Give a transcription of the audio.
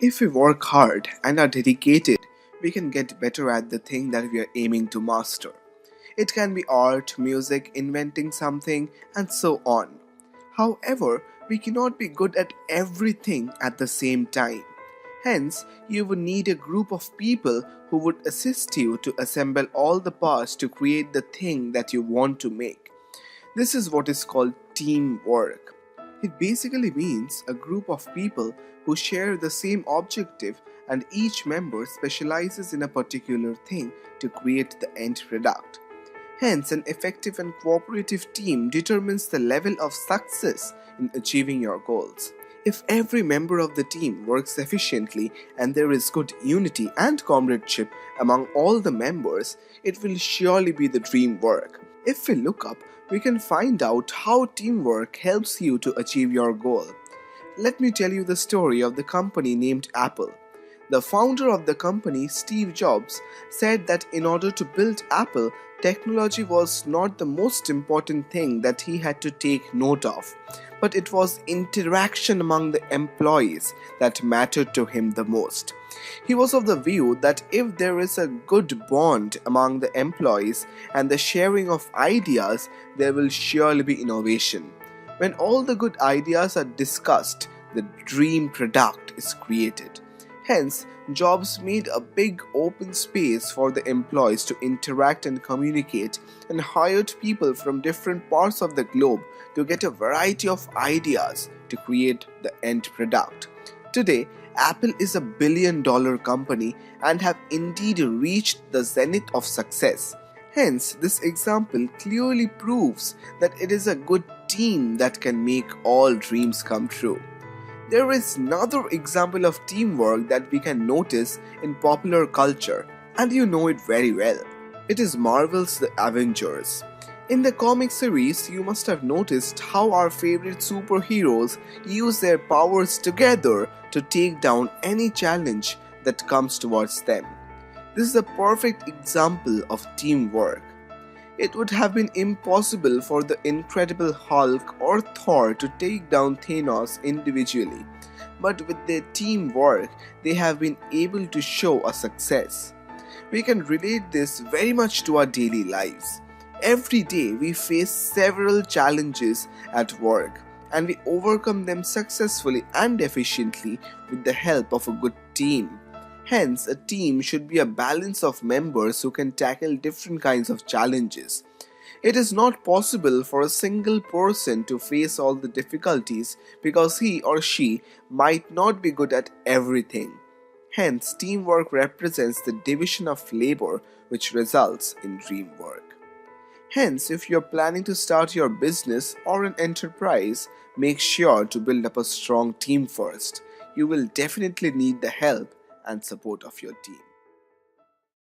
If we work hard and are dedicated, we can get better at the thing that we are aiming to master. It can be art, music, inventing something, and so on. However, we cannot be good at everything at the same time. Hence, you would need a group of people who would assist you to assemble all the parts to create the thing that you want to make. This is what is called teamwork. It basically means a group of people who share the same objective and each member specializes in a particular thing to create the end product. Hence, an effective and cooperative team determines the level of success in achieving your goals. If every member of the team works efficiently and there is good unity and comradeship among all the members, it will surely be the dream work. If we look up, we can find out how teamwork helps you to achieve your goal. Let me tell you the story of the company named Apple. The founder of the company, Steve Jobs, said that in order to build Apple, technology was not the most important thing that he had to take note of, but it was interaction among the employees that mattered to him the most. He was of the view that if there is a good bond among the employees and the sharing of ideas, there will surely be innovation. When all the good ideas are discussed, the dream product is created. Hence, Jobs made a big open space for the employees to interact and communicate and hired people from different parts of the globe to get a variety of ideas to create the end product. Today, Apple is a billion-dollar company and have indeed reached the zenith of success. Hence, this example clearly proves that it is a good team that can make all dreams come true. There is another example of teamwork that we can notice in popular culture, and you know it very well. It is Marvel's The Avengers. In the comic series, you must have noticed how our favorite superheroes use their powers together to take down any challenge that comes towards them. This is a perfect example of teamwork. It would have been impossible for the Incredible Hulk or Thor to take down Thanos individually, but with their teamwork, they have been able to show a success. We can relate this very much to our daily lives. Every day we face several challenges at work, and we overcome them successfully and efficiently with the help of a good team. Hence, a team should be a balance of members who can tackle different kinds of challenges. It is not possible for a single person to face all the difficulties because he or she might not be good at everything. Hence, teamwork represents the division of labor which results in dream work. Hence, if you're planning to start your business or an enterprise, make sure to build up a strong team first. You will definitely need the help and support of your team.